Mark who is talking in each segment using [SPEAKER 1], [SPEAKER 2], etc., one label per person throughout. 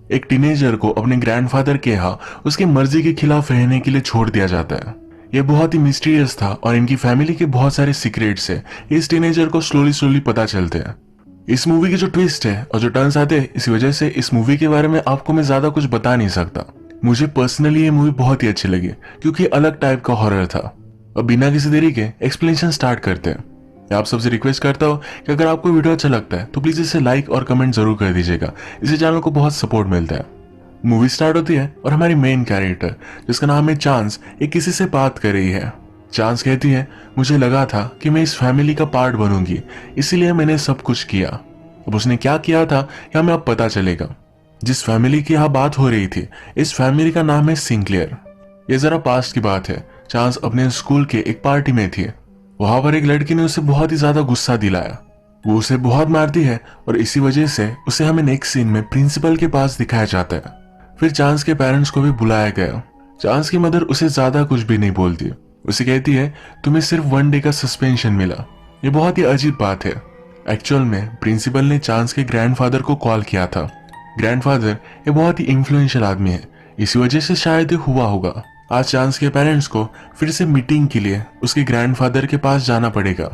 [SPEAKER 1] एक टीनेजर को अपने ग्रैंडफादर के यहाँ उसकी मर्जी के खिलाफ रहने के लिए छोड़ दिया जाता है। यह बहुत ही मिस्टीरियस था और इनकी फैमिली के बहुत सारे सीक्रेट्स है इस टीनेजर को स्लोली स्लोली पता चलते हैं। इस मूवी के जो ट्विस्ट है और जो टर्न्स आते हैं, इसी वजह से इस मूवी के बारे में आपको मैं ज्यादा कुछ बता नहीं सकता। मुझे पर्सनली ये मूवी बहुत ही अच्छी लगी क्योंकि अलग टाइप का हॉरर था। अब बिना किसी देरी के एक्सप्लेनेशन स्टार्ट करते हैं। मैं आप सबसे रिक्वेस्ट करता हूँ कि अगर आपको वीडियो अच्छा लगता है तो प्लीज इसे लाइक और कमेंट जरूर कर दीजिएगा, इससे चैनल को बहुत सपोर्ट मिलता है। मूवी स्टार्ट होती है और हमारी मेन कैरेक्टर जिसका नाम है चांस, एक किसी से बात कर रही है। चांस कहती है, मुझे लगा था कि मैं इस फैमिली का पार्ट बनूंगी, इसीलिए मैंने सब कुछ किया। अब उसने क्या किया था यह हमें अब पता चलेगा। जिस फैमिली की यहाँ बात हो रही थी, इस फैमिली का नाम है सिंक्लेयर। ये जरा पास्ट की बात है। चांस अपने स्कूल के एक पार्टी में थी। वहां पर एक लड़की ने उसे बहुत ही ज्यादा गुस्सा दिलाया। वो उसे बहुत मारती है और इसी वजह से उसे हमें नेक्स्ट सीन में प्रिंसिपल के पास दिखाया जाता है। फिर चांस के पेरेंट्स को भी बुलाया गया। चांस की मदर उसे ज्यादा कुछ भी नहीं बोलती। उसे कहती है, तुम्हें सिर्फ 1 डे का सस्पेंशन मिला। ये बहुत ही अजीब बात है। एक्चुअल में प्रिंसिपल ने चांस के ग्रैंडफादर को कॉल किया था। ग्रैंडफादर ये बहुत ही इन्फ्लुएंशियल आदमी है, इसी वजह से शायद ये हुआ होगा। आज चांस के पेरेंट्स को फिर से मीटिंग के लिए उसके ग्रैंडफादर के पास जाना पड़ेगा।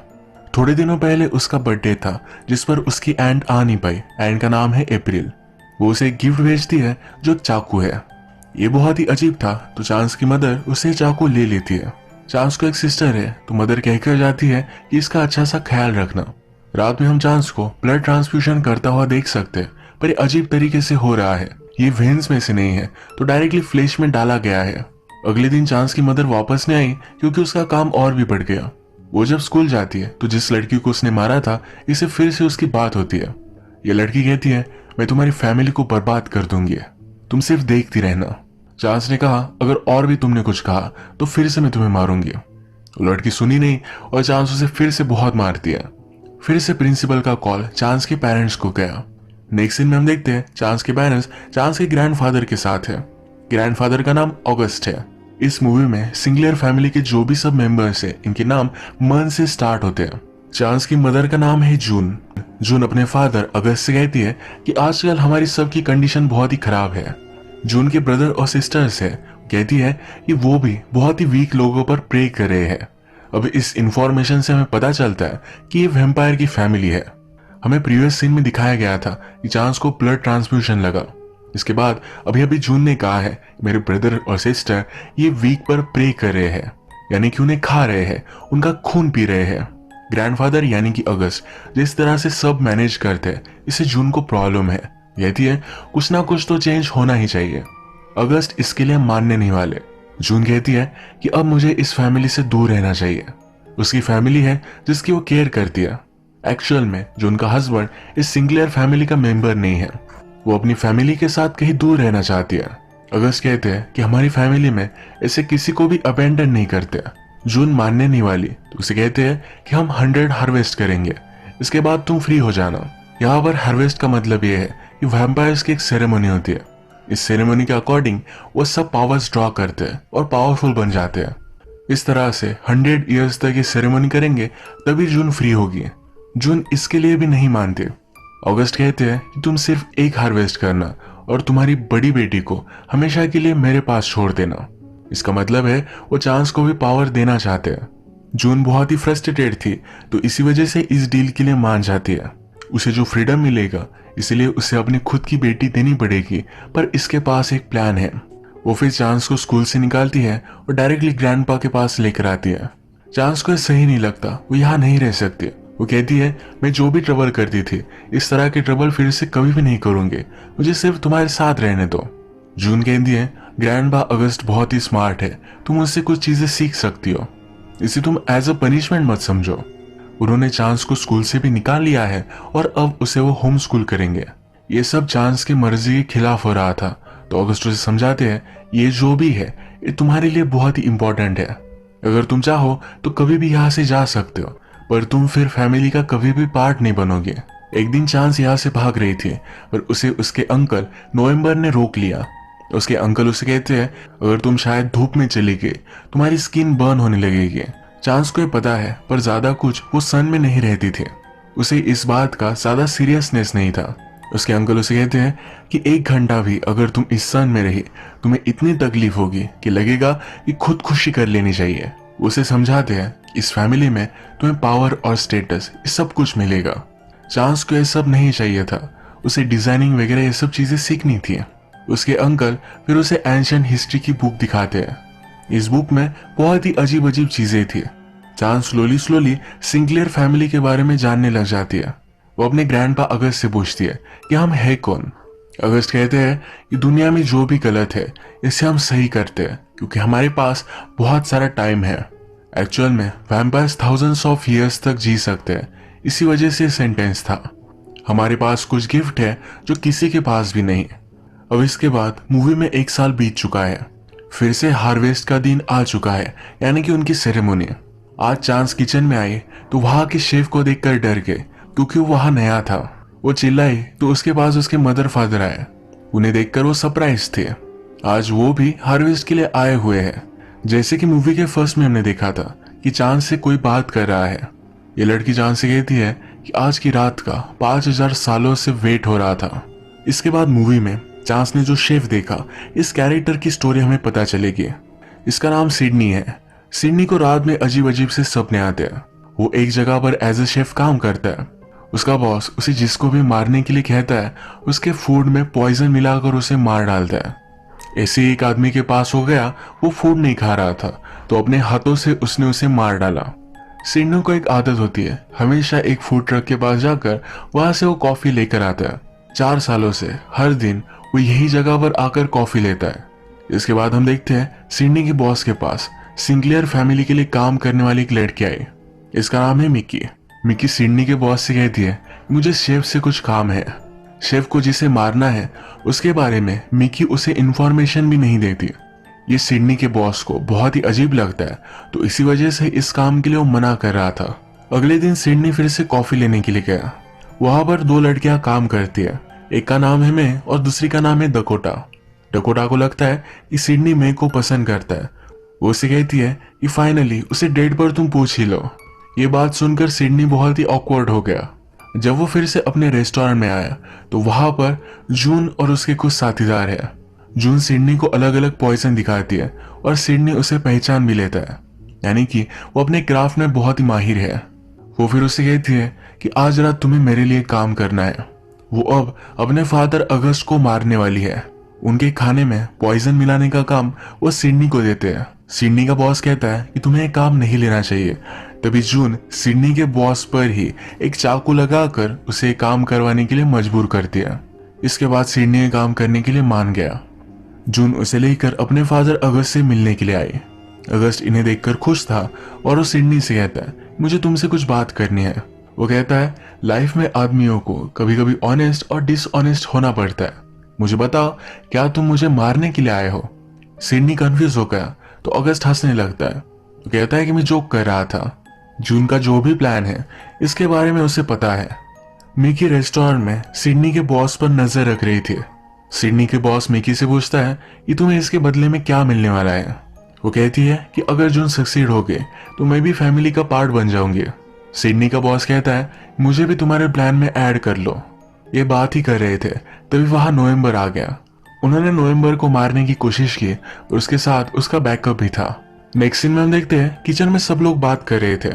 [SPEAKER 1] थोड़े दिनों पहले उसका बर्थडे था जिस पर उसकी एंट आ नहीं पाई। एंट का नाम है अप्रैल। वो उसे एक गिफ्ट भेजती है जो चाकू है। ये बहुत ही अजीब था, तो चांस की मदर उसे चाकू ले लेती है। चांस को एक सिस्टर है तो मदर कहकर जाती है कि इसका अच्छा सा ख्याल रखना। रात में हम चांस को ब्लड ट्रांसफ्यूजन करता हुआ देख सकते हैं, पर ये अजीब तरीके से हो रहा है। ये वेन्स में से नहीं है तो डायरेक्टली फ्लैश में डाला गया है। अगले दिन चांस की मदर वापस नहीं आई क्योंकि उसका काम और भी बढ़ गया। वो जब स्कूल जाती है तो जिस लड़की को उसने मारा था इसे फिर से उसकी बात होती है। ये लड़की कहती है, मैं तुम्हारी फैमिली को बर्बाद कर दूंगी, तुम सिर्फ देखती रहना। चांस ने कहा, अगर और भी तुमने कुछ कहा तो फिर से मैं तुम्हें मारूंगी। वो लड़की सुनी नहीं और चांस उसे फिर से बहुत मारती है। फिर से प्रिंसिपल का कॉल चांस के पेरेंट्स को गया। नेक्स्ट सीन में हम देखते हैं चांस के पेरेंट्स चांस के ग्रैंडफादर के साथ है। ग्रैंडफादर का नाम ऑगस्ट है। इस मूवी में सिंगलर फैमिली के जो भी सब मेंबर्स हैं, इनके नाम मन से स्टार्ट होते हैं। चांस की मदर का नाम है जून। जून अपने फादर अगस्त से कहती है कि आजकल हमारी सबकी कंडीशन बहुत ही खराब है। जून के ब्रदर और सिस्टर्स है, कहती है कि वो भी बहुत ही वीक लोगों पर प्रे कर रहे हैं। अब इस इंफॉर्मेशन से हमें पता चलता है कि ये वैम्पायर की फैमिली है। हमें प्रीवियस सीन में दिखाया गया था कि चांस को ब्लड ट्रांसफ्यूजन लगा। इसके बाद अभी जून ने कहा है, मेरे ब्रदर और सिस्टर ये वीक पर प्रे कर रहे हैं, यानी कि उन्हें खा रहे हैं, उनका खून पी रहे हैं। ग्रैंडफादर यानी कि अगस्त जिस तरह से सब मैनेज करते हैं, इससे जून को प्रॉब्लम है। कहती है, कुछ ना कुछ तो चेंज होना ही चाहिए। अगस्त इसके लिए मानने नहीं वाले। जून कहती है कि अब मुझे इस फैमिली से दूर रहना चाहिए। उसकी फैमिली है जिसकी वो केयर करती है। एक्चुअल में जून का हस्बैंड इस सिंगलर फैमिली का मेंबर नहीं है। वो अपनी फैमिली के साथ कहीं दूर रहना चाहती है। अगस्त कहते हैं कि हमारी फैमिली में ऐसे किसी को भी अबेंडन नहीं करते। जून मानने नहीं वाली, तो उसे कहते हैं कि हम 100 हार्वेस्ट करेंगे, इसके बाद तुम फ्री हो जाना। यहाँ पर हार्वेस्ट का मतलब ये है कि वैम्पायर्स की एक सेरेमनी होती है। इस सेरेमनी के अकॉर्डिंग वो सब पावर्स ड्रॉ करते हैं और पावरफुल बन जाते हैं। इस तरह से 100 ईयर्स तक ये सेरेमनी करेंगे, तभी जून फ्री होगी। जून इसके लिए भी नहीं मानते। अगस्त कहते हैं कि तुम सिर्फ एक हार्वेस्ट करना और तुम्हारी बड़ी बेटी को हमेशा के लिए मेरे पास छोड़ देना। इसका मतलब है वो चांस को भी पावर देना चाहते हैं। जून बहुत ही फ्रस्ट्रेटेड थी, तो इसी वजह से इस डील के लिए मान जाती है। उसे जो फ्रीडम मिलेगा इसलिए उसे अपनी खुद की बेटी देनी पड़ेगी, पर इसके पास एक प्लान है। वो फिर चांस को स्कूल से निकालती है और डायरेक्टली ग्रैंडपा के पास लेकर आती है। चांस को सही नहीं लगता, वो यहाँ नहीं रह सकती। वो कहती है, मैं जो भी ट्रबल करती थी इस तरह के ट्रबल फिर से कभी भी नहीं करूंगी, मुझे सिर्फ तुम्हारे साथ रहने दो। जून कहती है, ग्रैंडपा अगस्त बहुत ही स्मार्ट है, तुम उससे कुछ चीजें सीख सकती हो, इसे तुम एज अ पनिशमेंट मत समझो। उन्होंने चांस को स्कूल से भी निकाल लिया है और अब उसे वो होम स्कूल करेंगे। ये सब चांस की मर्जी के खिलाफ हो रहा था, तो अगस्त उसे समझाते हैं, ये जो भी है ये तुम्हारे लिए बहुत ही इंपॉर्टेंट है। अगर तुम चाहो तो कभी भी यहाँ से जा सकते हो, पर तुम फिर फैमिली का कभी भी पार्ट नहीं बनोगे। एक दिन चांस यहाँ से भाग रही थी, पर उसे उसके अंकल नवंबर ने रोक लिया। उसके अंकल उसे कहते हैं, अगर तुम शायद धूप में चली गई तुम्हारी स्किन बर्न होने लगेगी। चांस को ये पता है, पर ज्यादा कुछ वो सन में नहीं रहती थी। उसे इस बात का ज्यादा सीरियसनेस नहीं था। उसके अंकल उसे कहते हैं कि 1 घंटा भी अगर तुम इस सन में रही तुम्हें इतनी तकलीफ होगी कि लगेगा कि खुदकुशी कर लेनी चाहिए। उसे समझाते हैं कि इस फैमिली में तुम्हें पावर और स्टेटस ये सब कुछ मिलेगा। चांस को ये सब नहीं चाहिए था, उसे डिजाइनिंग वगैरह ये सब चीजें सीखनी थी। उसके अंकल फिर उसे एंशिएंट हिस्ट्री की बुक दिखाते हैं। इस बुक में बहुत ही अजीब अजीब चीजें थी। Chance slowly slowly Sinclair family के बारे में जानने लग जाती है। वो अपने ग्रैंडपा अगस्त से पूछती है कि हम है कौन। अगस्त कहते हैं कि दुनिया में जो भी गलत है इसे हम सही करते हैं क्योंकि हमारे पास बहुत सारा टाइम है। एक्चुअल में वैम्पायर्स थाउजेंड्स ऑफ ईयर्स तक जी सकते हैं, इसी वजह से सेंटेंस था। हमारे पास कुछ गिफ्ट है जो किसी के पास भी नहीं। अब इसके बाद मूवी में 1 साल बीत चुका है। फिर से हार्वेस्ट का दिन आ चुका है, यानी कि उनकी सेरेमनी। आज चांस किचन में आई तो वहां के शेफ को देखकर डर गए क्योंकि वो वहां नया था। वो चिल्लाई तो उसके पास उसके मदर फादर आए। उन्हें देखकर वो सरप्राइज थे। आज वो भी हार्वेस्ट के लिए आए हुए हैं। जैसे कि मूवी के फर्स्ट में हमने देखा था कि चांस से कोई बात कर रहा है। ये लड़की चांस से कहती है कि आज की रात का 5000 सालों से वेट हो रहा था। इसके बाद मूवी में चांस ने जो शेफ देखा, इस कैरेक्टर की स्टोरी हमें पता चलेगी। इसका नाम सिडनी है। सिडनी को रात में अजीब अजीब से सपने आते हैं। वो एक जगह पर एज ए शेफ काम करता है। उसका बॉस उसे जिसको भी मारने के लिए कहता है उसके फूड में पॉइजन मिलाकर उसे मार डालता है। ऐसे एक आदमी के पास हो गया, वो फूड नहीं खा रहा था तो अपने हाथों से उसने उसे मार डाला। सिडनी को एक आदत होती है, हमेशा एक फूड ट्रक के पास जाकर वहां से वो कॉफी लेकर आता है। 4 सालों से हर दिन वो यही जगह पर आकर कॉफी लेता है। इसके बाद हम देखते हैं सिडनी के बॉस के पास सिंक्लेयर फैमिली के लिए काम करने वाली एक लड़की आई। इसका नाम है मिकी। मिकी सिडनी के बॉस से कहती है मुझे शेफ से कुछ काम है। शेफ को जिसे मारना है उसके बारे में मिकी उसे इंफॉर्मेशन भी नहीं देती। ये सिडनी के बॉस को बहुत ही अजीब लगता है तो इसी वजह से इस काम के लिए वो मना कर रहा था। अगले दिन सिडनी फिर से कॉफी लेने के लिए गया। वहां पर 2 लड़कियां काम करती है। एक का नाम है मे और दूसरी का नाम है डकोटा। डकोटा को लगता है कि सिडनी मे को पसंद करता है। वो उसे कहती है कि फाइनली उसे डेट पर तुम पूछ ही लो। ये बात सुनकर सिडनी बहुत ही ऑकवर्ड हो गया। जब वो फिर से अपने रेस्टोरेंट में आया तो वहां पर जून और उसके कुछ साथीदार है। जून सिडनी को अलग अलग पॉइजन दिखाती है और सिडनी उसे पहचान भी लेता है, यानी कि वो अपने क्राफ्ट में बहुत ही माहिर है। वो फिर उसे कहती है कि आज रात तुम्हें मेरे लिए काम करना है। वो अब अपने फादर अगस्त को मारने वाली है। उनके खाने में पॉइजन मिलाने का काम वो सिडनी को देते हैं। सिडनी का बॉस कहता है कि तुम्हें काम नहीं लेना चाहिए। तभी जून सिडनी के बॉस पर ही एक चाकू लगाकर उसे काम करवाने के लिए मजबूर करती है। इसके बाद सिडनी काम करने के लिए मान गया। जून उसे लेकर अपने फादर अगस्त से मिलने के लिए आई। अगस्त इन्हें देखकर खुश था और वो सिडनी से कहता है मुझे तुमसे कुछ बात करनी है। वो कहता है लाइफ में आदमियों को कभी कभी ऑनेस्ट और डिसऑनेस्ट होना पड़ता है। मुझे बताओ क्या तुम मुझे मारने के लिए आए हो। सिडनी कंफ्यूज हो गया तो अगस्त हंसने लगता है। वो कहता है कि मैं जोक कर रहा था। जून का जो भी प्लान है इसके बारे में उसे पता है। मिकी रेस्टोरेंट में सिडनी के बॉस पर नजर रख रही थी। सिडनी के बॉस मिकी से पूछता है कि तुम्हें इसके बदले में क्या मिलने वाला है। वो कहती है कि अगर जून सक्सीड हो गए तो मैं भी फैमिली का पार्ट बन जाऊंगी। सिडनी का बॉस कहता है मुझे भी तुम्हारे प्लान में ऐड कर लो। ये बात ही कर रहे थे तभी वहां नवंबर आ गया। उन्होंने नवंबर को मारने की कोशिश की और उसके साथ उसका बैकअप भी था। नेक्स्ट सीन में हम देखते हैं किचन में सब लोग बात कर रहे थे।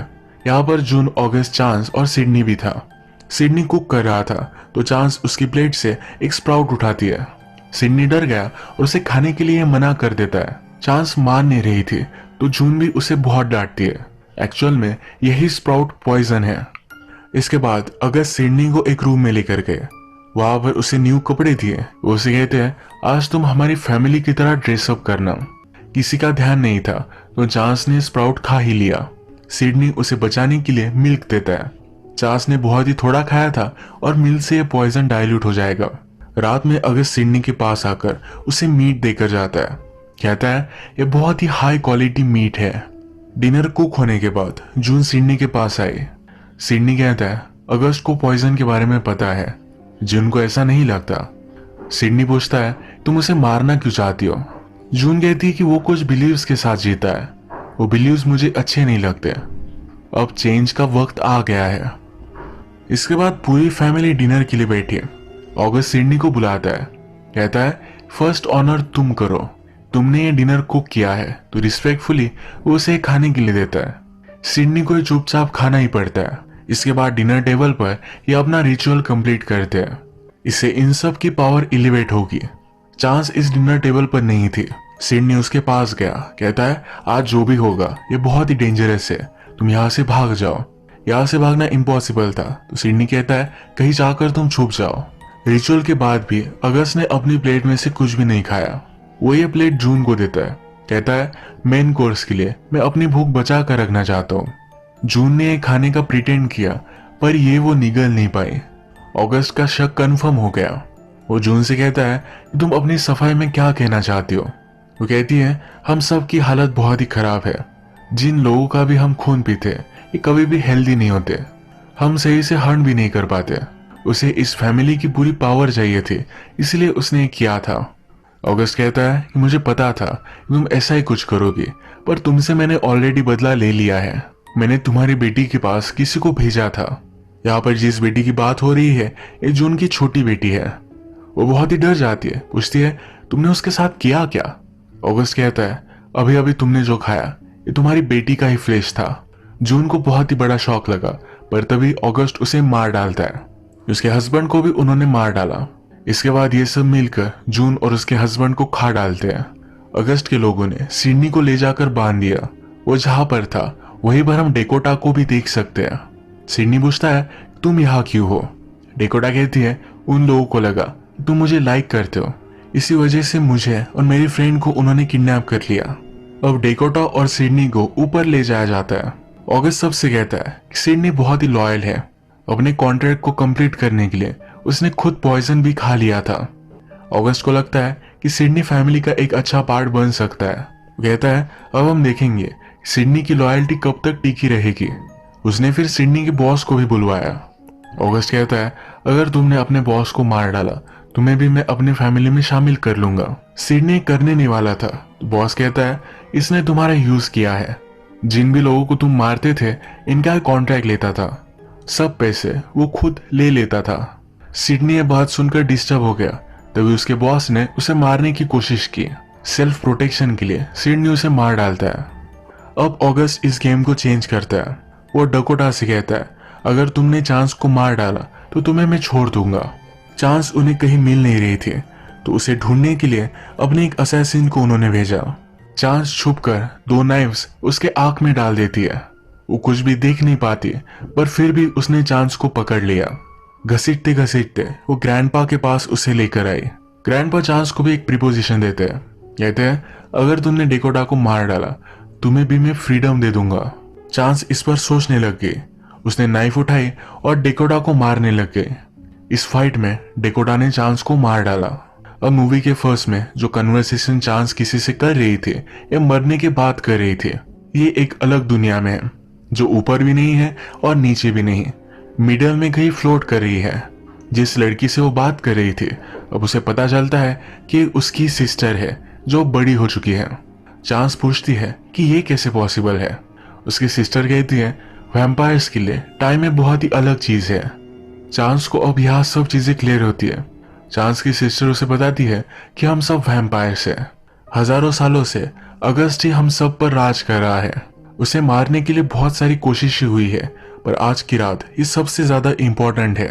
[SPEAKER 1] यहाँ पर जून, ऑगस्ट, चांस और सिडनी भी था। सिडनी कुक कर रहा था तो चांस उसकी प्लेट से एक स्प्राउट उठाती है। सिडनी डर गया और उसे खाने के लिए मना कर देता है। चांस मान नहीं रही थी तो जून भी उसे बहुत डांटती है। एक्चुअल में यही स्प्राउट पॉइजन है। इसके बाद अगस्त सिडनी को एक रूम में लेकर गए। वहां पर उसे न्यू कपड़े दिए। वो उसे कहते हैं आज तुम हमारी फैमिली की तरह ड्रेसअप करना। किसी का ध्यान नहीं था तो चांस ने स्प्राउट खा ही लिया। सिडनी उसे बचाने के लिए मिल्क देता है। चांस ने बहुत ही थोड़ा खाया था और मिल्क से यह पॉइजन डाइल्यूट हो जाएगा। रात में अगस्त सिडनी के पास आकर उसे मीट देकर जाता है। कहता है यह बहुत ही हाई क्वालिटी मीट है। डिनर कुक होने के बाद जून सिडनी के पास आई। सिडनी कहता है अगस्त को पॉइजन के बारे में पता है। जून को ऐसा नहीं लगता। सिडनी पूछता है तुम उसे मारना क्यों चाहती हो। जून कहती है कि वो कुछ बिलीव्स के साथ जीता है। वो बिलीव्स मुझे अच्छे नहीं लगते। अब चेंज का वक्त आ गया है। इसके बाद पूरी फैमिली डिनर के लिए बैठी है ऑगस्ट सिडनी को बुलाता है, कहता है फर्स्ट ऑनर तुम करो, तुमने ये डिनर कुक किया है, तो रिस्पेक्टफुली वो उसे खाने के लिए देता है। सिडनी को चुपचाप खाना ही पड़ता है। इसके बाद डिनर टेबल पर ये अपना रिचुअल कंप्लीट करते हैं। इससे इन सब की पावर एलिवेट होगी। चांस इस डिनर टेबल पर नहीं थी। सिडनी उसके पास गया, कहता है आज जो भी होगा ये बहुत ही डेंजरस है, तुम यहाँ से भाग जाओ। यहाँ से भागना इम्पॉसिबल था, तो सिडनी कहता है कहीं जाकर तुम छुप जाओ। रिचुअल के बाद भी अगस्त ने अपनी प्लेट में से कुछ भी नहीं खाया। वो ये प्लेट जून को देता है, कहता है मेन कोर्स के लिए मैं अपनी भूख बचा कर रखना चाहता हूँ। जून ने खाने का प्रिटेंड किया, पर ये वो निगल नहीं पाई। अगस्त का शक कंफर्म हो गया। वो जून से कहता है कि तुम अपनी सफाई में क्या कहना चाहती हो। वो कहती है हम सब की हालत बहुत ही खराब है। जिन लोगों का भी हम खून पीते ये कभी भी हेल्दी नहीं होते। हम सही से हर्न भी नहीं कर पाते। उसे इस फैमिली की पूरी पावर चाहिए थी, इसलिए उसने किया था। अगस्त कहता है कि मुझे पता था कि तुम ऐसा ही कुछ करोगी, पर तुमसे मैंने ऑलरेडी बदला ले लिया है। मैंने तुम्हारी बेटी के पास किसी को भेजा था। यहाँ पर जिस बेटी की बात हो रही है ये जून की छोटी बेटी है। वो बहुत ही डर जाती है, पूछती है तुमने उसके साथ किया क्या। अगस्त कहता है अभी अभी तुमने जो खाया ये तुम्हारी बेटी का ही फ्लेश था। जून को बहुत ही बड़ा शॉक लगा, पर तभी अगस्त उसे मार डालता है। उसके हस्बैंड को भी उन्होंने मार डाला। इसके बाद ये सब मिलकर जून और उसके हस्बैंड को खा डालते हैं। अगस्त के लोगों ने सिडनी को ले जाकर बांध दिया। वो जहां पर था वहीं पर हम डेकोटा को भी देख सकते हैं। सिडनी पूछता है तुम यहाँ क्यों हो। डेकोटा कहती है उन लोगों को लगा तुम मुझे लाइक करते हो, इसी वजह से मुझे और मेरी फ्रेंड को उन्होंने किडनैप कर लिया। अब डेकोटा और सिडनी को ऊपर ले जाया जाता है। अगस्त सबसे कहता है कि सिडनी बहुत ही लॉयल है। अपने कॉन्ट्रैक्ट को कंप्लीट करने के लिए उसने खुद पॉइजन भी खा लिया था। अगस्त को लगता है कि सिडनी फैमिली का एक अच्छा पार्ट बन सकता है। वो कहता है अब हम देखेंगे सिडनी की लॉयल्टी कब तक टिकी रहेगी। उसने फिर सिडनी के बॉस को भी बुलवाया। अगस्त कहता है अगर तुमने अपने बॉस को मार डाला तुम्हें भी मैं अपनी फैमिली में शामिल कर लूंगा। सिडनी करने नहीं वाला था, तो बॉस कहता है इसने तुम्हारा यूज किया है। जिन भी लोगों को तुम मारते थे इनका कॉन्ट्रैक्ट लेता था, सब पैसे वो खुद ले लेता था। सिडनी ये बात सुनकर डिस्टर्ब हो गया। तभी उसके बॉस ने उसे मारने की कोशिश की। सेल्फ प्रोटेक्शन के लिए सिडनी उसे मार डालता है। अब अगस्त इस गेम को चेंज करता है। वो डकोटा से कहता है अगर तुमने चांस को मार डाला तो तुम्हें मैं छोड़ दूंगा। चांस उन्हें कहीं मिल नहीं रही थी, तो उसे ढूंढने के लिए अपने एक असैसिन को उन्होंने भेजा। चांस छुपकर 2 नाइफ्स उसके आंख में डाल देती है। वो कुछ भी देख नहीं पाती, पर फिर भी उसने चांस को पकड़ लिया। घसीटते घसीटते वो ग्रैंडपा के पास उसे लेकर आई। ग्रैंडपा चांस को भी एक प्रीपोजिशन देते हैं, कहते हैं अगर तुमने डेकोटा को मार डाला तुम्हें भी मैं फ्रीडम दे दूंगा। चांस इस पर सोचने लग गई। उसने नाइफ उठाई और डेकोटा को मारने लग गई। इस फाइट में डेकोटा ने चांस को मार डाला। अब मूवी के फर्स्ट में जो कन्वर्सेशन चांस किसी से कर रही थी या मरने के बाद कर रही थी, ये एक अलग दुनिया में है जो ऊपर भी नहीं है और नीचे भी नहीं, मिडल में कहीं फ्लोट कर रही है। जिस लड़की से वो बात कर रही थी अब उसे पता चलता है कि उसकी सिस्टर है जो बड़ी हो चुकी है। चांस पूछती है कि ये कैसे पॉसिबल है। उसकी सिस्टर कहती है वैम्पायर्स के लिए टाइम एक बहुत ही अलग चीज है। चांस को अब यहाँ सब चीजें क्लियर होती है। चांस की सिस्टर उसे बताती है कि हम सब वैम्पायर्स हैं। हजारों सालों से अगस्त ही हम सब पर राज कर रहा है। उसे मारने के लिए बहुत सारी कोशिशें हुई है, पर आज की रात ये सबसे ज्यादा इम्पोर्टेंट है।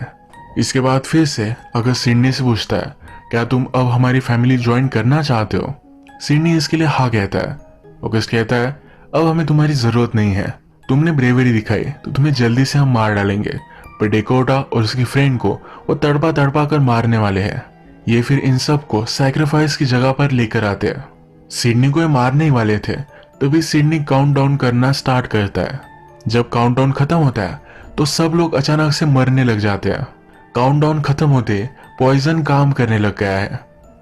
[SPEAKER 1] इसके बाद फिर से अगस्त सिडनी से पूछता है क्या तुम अब हमारी फैमिली ज्वाइन करना चाहते हो। सिडनी इसके लिए हाँ कहता है। अगस्त कहता है अब हमें तुम्हारी जरूरत नहीं है, तुमने ब्रेवरी दिखाई तो तुम्हें जल्दी से हम मार डालेंगे, पर डेकोटा और उसकी फ्रेंड को वो तड़पा तड़पा कर मारने वाले हैं। ये फिर इन सब को सैक्रिफाइस की जगह पर लेकर आते हैं। सिडनी को ये मारने ही वाले थे, तभी सिडनी काउंट डाउन करना स्टार्ट करता है। जब काउंट डाउन खत्म होता है तो सब लोग अचानक से मरने लग जाते हैं। काउंट डाउन खत्म होते पॉइजन काम करने लग गया है।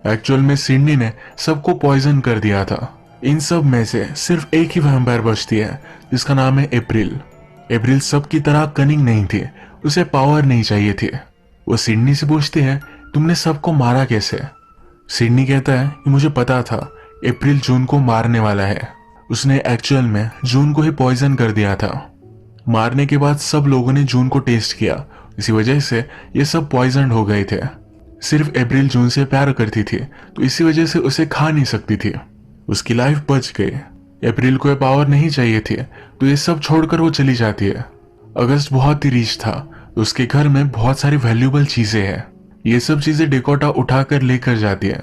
[SPEAKER 1] एक्चुअल में सिडनी ने सबको पॉइजन कर दिया था। इन सब में से सिर्फ एक ही वैम्पायर बचती है जिसका नाम है अप्रैल। अप्रैल सबकी तरह कनिंग नहीं थी, उसे पावर नहीं चाहिए थी। वो सिडनी से पूछती है तुमने सबको मारा कैसे। सिडनी कहता है कि मुझे पता था अप्रैल जून को मारने वाला है। उसने एक्चुअल में जून को ही पॉइजन कर दिया था। मारने के बाद सब लोगों ने जून को टेस्ट किया, इसी वजह से ये सब पॉइजन हो गए थे। सिर्फ अप्रैल जून से प्यार करती थी, तो इसी वजह से उसे खा नहीं सकती थी। उसकी लाइफ बच गई। अप्रैल को ये पावर नहीं चाहिए थी, तो ये सब छोड़कर वो चली जाती है। अगस्त बहुत ही रिच था, तो उसके घर में बहुत सारी वैल्यूएबल चीजें हैं। ये सब चीजें डेकोटा उठाकर लेकर जाती है।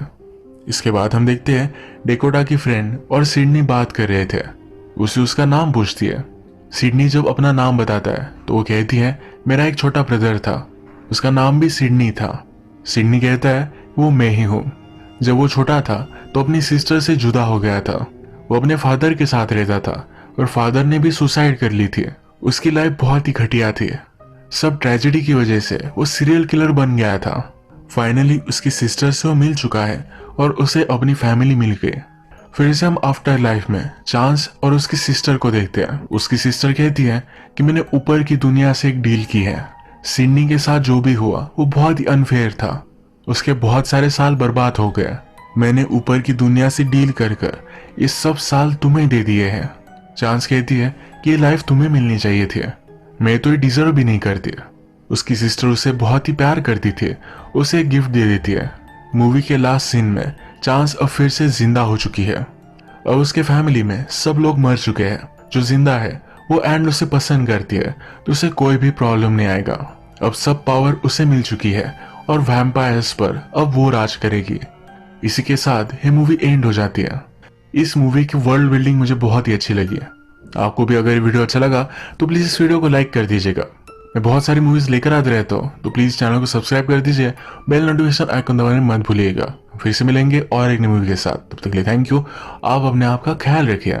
[SPEAKER 1] इसके बाद हम देखते हैं डेकोटा की फ्रेंड और सिडनी बात कर रहे थे। उसे उसका नाम पूछती है। सिडनी जब अपना नाम बताता है तो वो कहती है मेरा एक छोटा ब्रदर था, उसका नाम भी सिडनी था। सिडनी कहता है वो मैं ही हूँ। जब वो छोटा था तो अपनी सिस्टर से जुदा हो गया था। वो अपने फादर के साथ रहता था और फादर ने भी सुसाइड कर ली थी। उसकी लाइफ बहुत ही घटिया थी। सब ट्रेजेडी की वजह से वो सीरियल किलर बन गया था। फाइनली उसकी सिस्टर से वो मिल चुका है और उसे अपनी फैमिली मिल गई। फिर से हम आफ्टर लाइफ में चांस और उसकी सिस्टर को देखते हैं। उसकी सिस्टर कहती है कि मैंने ऊपर की दुनिया से एक डील की है। सिडनी के साथ जो भी हुआ वो बहुत ही अनफेयर था। उसके बहुत सारे साल बर्बाद हो गए। मैंने ऊपर की दुनिया से डील कर ये सब साल तुम्हें दे दिए हैं। चांस कहती है कि ये लाइफ तुम्हें मिलनी चाहिए थी, मैं तो ये डिजर्व भी नहीं करती। उसकी सिस्टर उसे बहुत ही प्यार करती थी, उसे एक गिफ्ट दे देती है। मूवी के लास्ट सीन में चांस अब फिर से जिंदा हो चुकी है। अब उसके फैमिली में सब लोग मर चुके हैं। जो जिंदा है वो एंड उसे पसंद करती है, तो उसे कोई भी प्रॉब्लम नहीं आएगा। अब सब पावर उसे मिल चुकी है और वैम्पायर्स पर अब वो राज करेगी। इसी के साथ ये मूवी एंड हो जाती है। इस मूवी की वर्ल्ड बिल्डिंग मुझे बहुत ही अच्छी लगी है। आपको भी अगर ये वीडियो अच्छा लगा तो प्लीज इस वीडियो को लाइक कर दीजिएगा। मैं बहुत सारी मूवीज लेकर आते रहता हूँ, तो प्लीज चैनल को सब्सक्राइब कर दीजिए। बेल नोटिफिकेशन आइकन दबाने मत भूलिएगा। फिर से मिलेंगे और एक नई मूवी के साथ। तब तक के लिए थैंक यू। आप अपने आप का ख्याल रखिए।